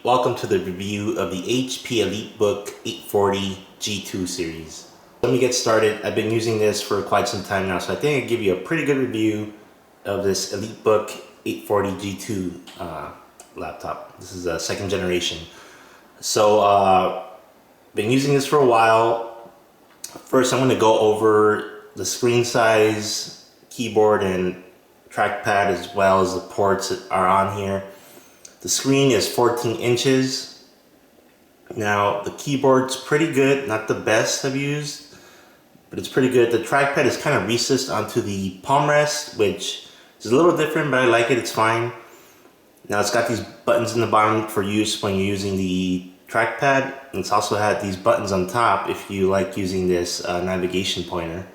welcome to the review of the HP EliteBook 840 G2 series. Let me get started. I've been using this for quite some time now, so I think I'll give you a pretty good review of this EliteBook 840 G2 laptop. This is a second generation. So, been using this for a while. First, I'm going to go over the screen size, keyboard, and trackpad, as well as the ports that are on here. The screen is 14 inches. Now, the keyboard's pretty good, not the best I've used, but it's pretty good. The trackpad is kind of recessed onto the palm rest, which is a little different, but I like it, it's fine. Now, it's got these buttons in the bottom for use when you're using the trackpad. It's also had these buttons on top if you like using this navigation pointer.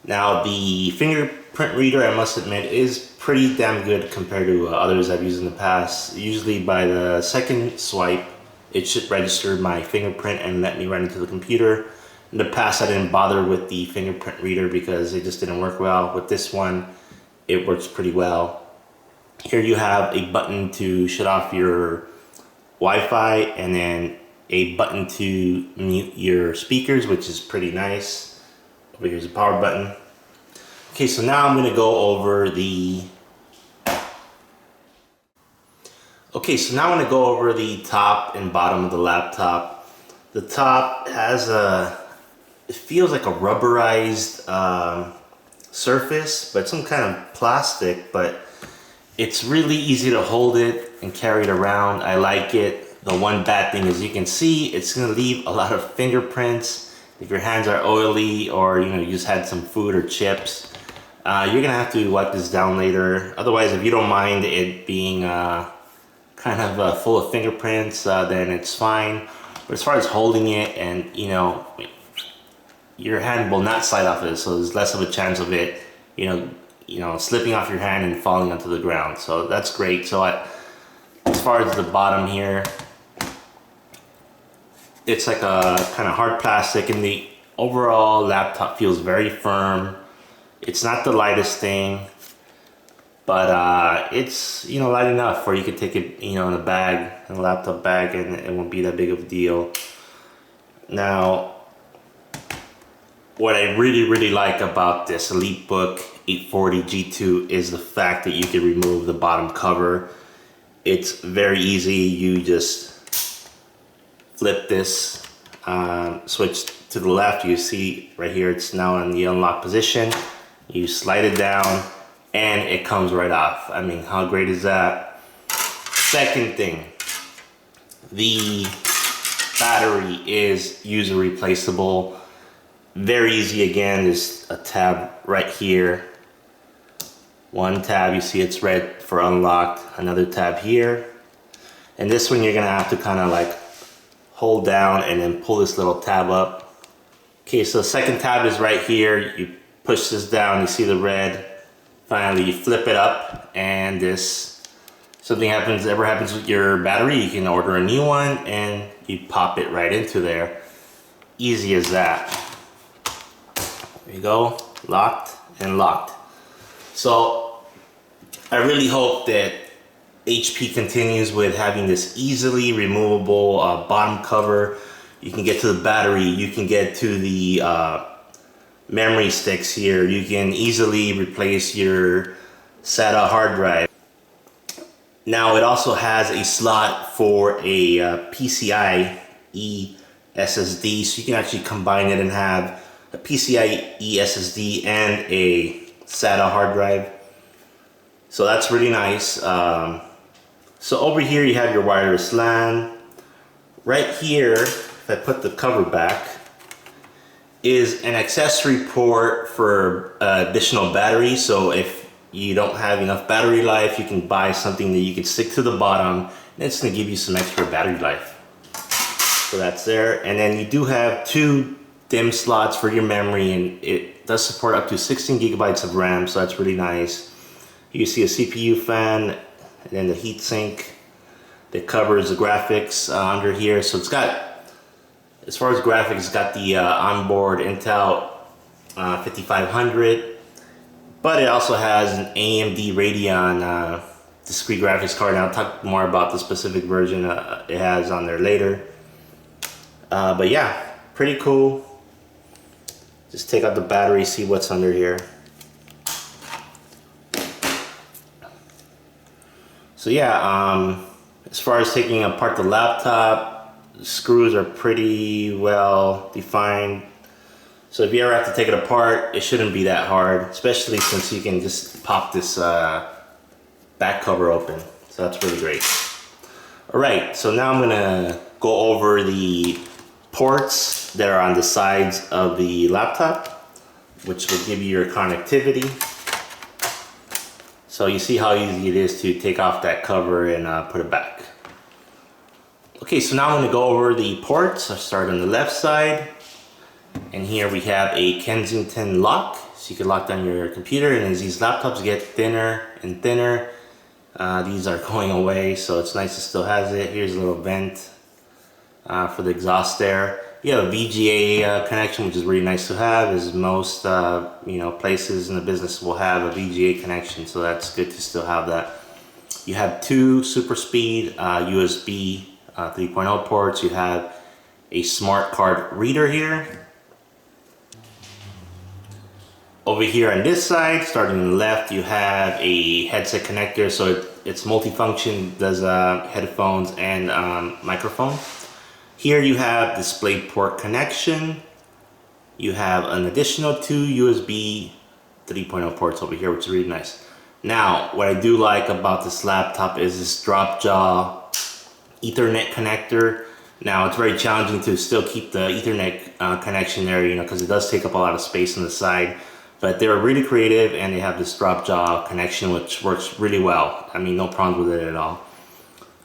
Now, the fingerprint reader, I must admit, is pretty damn good compared to others I've used in the past. Usually by the second swipe, it should register my fingerprint and let me run into the computer. In the past, I didn't bother with the fingerprint reader because it just didn't work well. With this one, it works pretty well. Here you have a button to shut off your Wi-Fi and then a button to mute your speakers, which is pretty nice. Over here's a power button. Okay, so now I'm going to go over the top and bottom of the laptop. The top has it feels like a rubberized surface, but some kind of plastic, but it's really easy to hold it and carry it around. I like it. The one bad thing is you can see it's going to leave a lot of fingerprints. If your hands are oily or you just had some food or chips, you're gonna have to wipe this down later. Otherwise, if you don't mind it being kind of full of fingerprints, then it's fine. But as far as holding it, and your hand will not slide off it, so there's less of a chance of it, slipping off your hand and falling onto the ground. So that's great. So as far as the bottom here, it's like a kind of hard plastic, and the overall laptop feels very firm. It's not the lightest thing, but it's light enough where you could take it in a bag, in a laptop bag, and it won't be that big of a deal. Now, what I really like about this EliteBook 840 G2 is the fact that you can remove the bottom cover. It's very easy. You just flip this switch to the left. You see right here, it's now in the unlock position. You slide it down and it comes right off. I mean, how great is that? Second thing, the battery is user replaceable. Very easy. Again, there's a tab right here. One tab, you see it's red for unlocked. Another tab here. And this one you're gonna have to kind of like hold down and then pull this little tab up. Okay, so the second tab is right here. You push this down, you see the red. Finally, you flip it up, and something ever happens with your battery, you can order a new one and you pop it right into there. Easy as that. There you go, locked and locked. So I really hope that HP continues with having this easily removable bottom cover. You can get to the battery, you can get to the memory sticks here. You can easily replace your SATA hard drive. Now, it also has a slot for a PCIe SSD, so you can actually combine it and have a PCIe SSD and a SATA hard drive. So that's really nice. So over here you have your wireless LAN. Right here, if I put the cover back, is an accessory port for additional battery. So if you don't have enough battery life, you can buy something that you can stick to the bottom, and it's gonna give you some extra battery life. So that's there. And then you do have two DIMM slots for your memory, and it does support up to 16 gigabytes of RAM, so that's really nice. You see a CPU fan, and then the heatsink that covers the graphics under here. So it's got, as far as graphics, it's got the onboard Intel 5500, but it also has an AMD Radeon discrete graphics card, and I'll talk more about the specific version it has on there later. But yeah, pretty cool. Just take out the battery, see what's under here. So yeah, as far as taking apart the laptop, the screws are pretty well defined. So if you ever have to take it apart, it shouldn't be that hard, especially since you can just pop this back cover open. So that's really great. All right, so now I'm gonna go over the ports that are on the sides of the laptop, which will give you your connectivity. So you see how easy it is to take off that cover and put it back. Okay, so now I'm gonna go over the ports. I'll start on the left side. And here we have a Kensington lock, so you can lock down your computer, and as these laptops get thinner and thinner, these are going away, so it's nice it still has it. Here's a little vent for the exhaust there. You have a VGA connection, which is really nice to have, as most places in the business will have a VGA connection, so that's good to still have that. You have two super speed USB 3.0 ports. You have a smart card reader here. Over here on this side, starting on the left, you have a headset connector, so it's multifunction, does headphones and microphone. Here you have DisplayPort connection. You have an additional two USB 3.0 ports over here, which is really nice. Now, what I do like about this laptop is this drop jaw Ethernet connector. Now, it's very challenging to still keep the Ethernet connection there, because it does take up a lot of space on the side. But they're really creative, and they have this drop jaw connection, which works really well. I mean, no problems with it at all.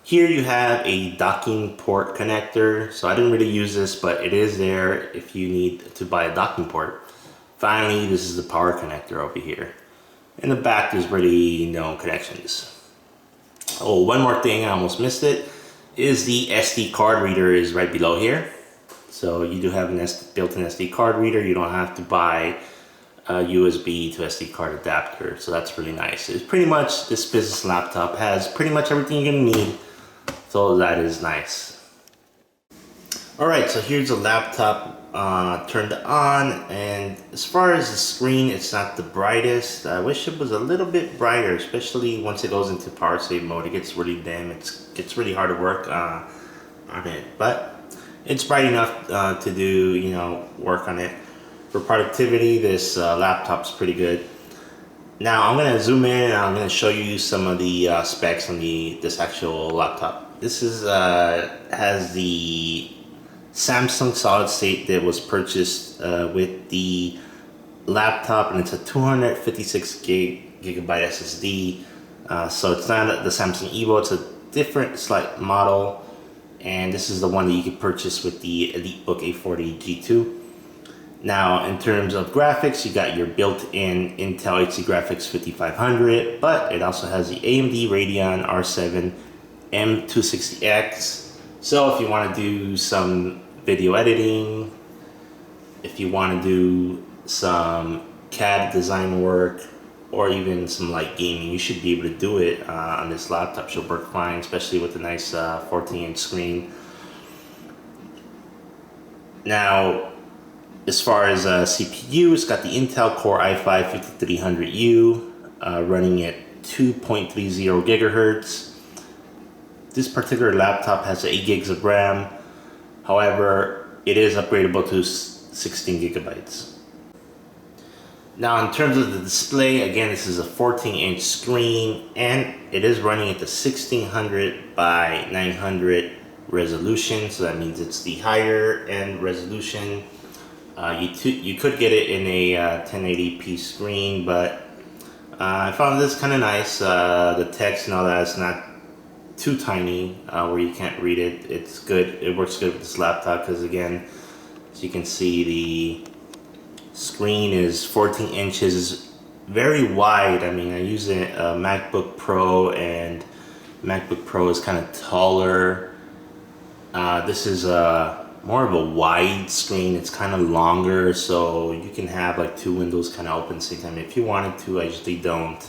Here you have a docking port connector. So I didn't really use this, but it is there if you need to buy a docking port. Finally, this is the power connector over here. In the back, there's really no connections. Oh, one more thing, I almost missed it, is the SD card reader is right below here. So you do have an built-in SD card reader. You don't have to buy a USB to SD card adapter, so that's really nice. It's pretty much, this business laptop has pretty much everything you're gonna need, so that is nice. Alright, so here's the laptop turned on, and as far as the screen, it's not the brightest. I wish it was a little bit brighter, especially once it goes into power save mode. It gets really dim, it gets really hard to work on it, but it's bright enough to do, work on it. For productivity, this laptop's pretty good. Now I'm gonna zoom in and I'm gonna show you some of the specs on this actual laptop. This is has the Samsung solid state that was purchased with the laptop, and it's a 256 gigabyte SSD. So it's not the Samsung Evo, it's a different slight model, and this is the one that you can purchase with the EliteBook A40 G2. Now, in terms of graphics, you got your built-in Intel HD Graphics 5500, but it also has the AMD Radeon R7 M260X. So if you want to do some video editing, if you want to do some CAD design work, or even some light gaming, you should be able to do it on this laptop. Should work fine, especially with a nice 14-inch screen. Now, as far as CPU, it's got the Intel Core i5-5300U running at 2.30 gigahertz. This particular laptop has 8 gigs of RAM. However, it is upgradable to 16 gigabytes. Now, in terms of the display, again, this is a 14-inch screen, and it is running at the 1600 by 900 resolution. So that means it's the higher end resolution. You could get it in a 1080p screen, but I found this kind of nice. The text and all that is not too tiny where you can't read it. It's good. It works good with this laptop because, again, as you can see, the screen is 14 inches, very wide. I mean, I use a MacBook Pro, and MacBook Pro is kind of taller. This is more of a wide screen. It's kind of longer, so you can have like two windows kind of open at the same time if you wanted to. I usually don't.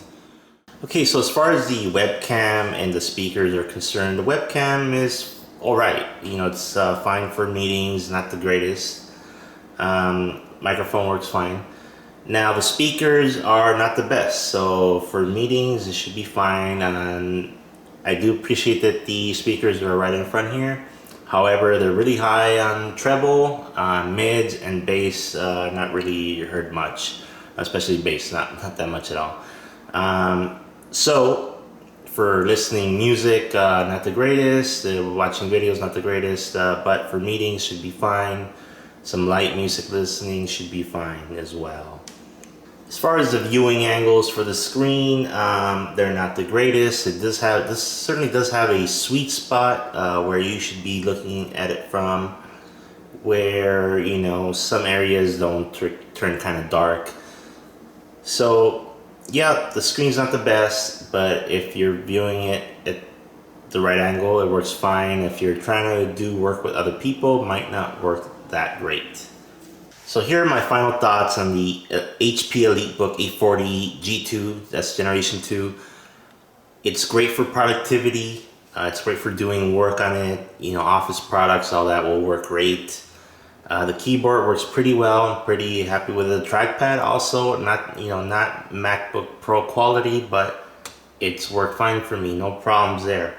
Okay, so as far as the webcam and the speakers are concerned, the webcam is alright. You know, it's fine for meetings, not the greatest. Microphone works fine. Now the speakers are not the best, so for meetings it should be fine. And I do appreciate that the speakers are right in front here. However, they're really high on treble, mids, and bass. Not really heard much, especially bass, not that much at all. So for listening music, not the greatest. Watching videos, not the greatest. But for meetings, should be fine. Some light music listening should be fine as well. As far as the viewing angles for the screen, they're not the greatest. This certainly does have a sweet spot where you should be looking at it from, where, you know, some areas don't turn kind of dark. So yeah, the screen's not the best, but if you're viewing it at the right angle, it works fine. If you're trying to do work with other people, it might not work that great. So here are my final thoughts on the HP EliteBook 840 G2, that's generation 2. It's great for productivity. It's great for doing work on it. You know, office products, all that will work great. The keyboard works pretty well. I'm pretty happy with the trackpad. Also, not MacBook Pro quality, but it's worked fine for me. No problems there.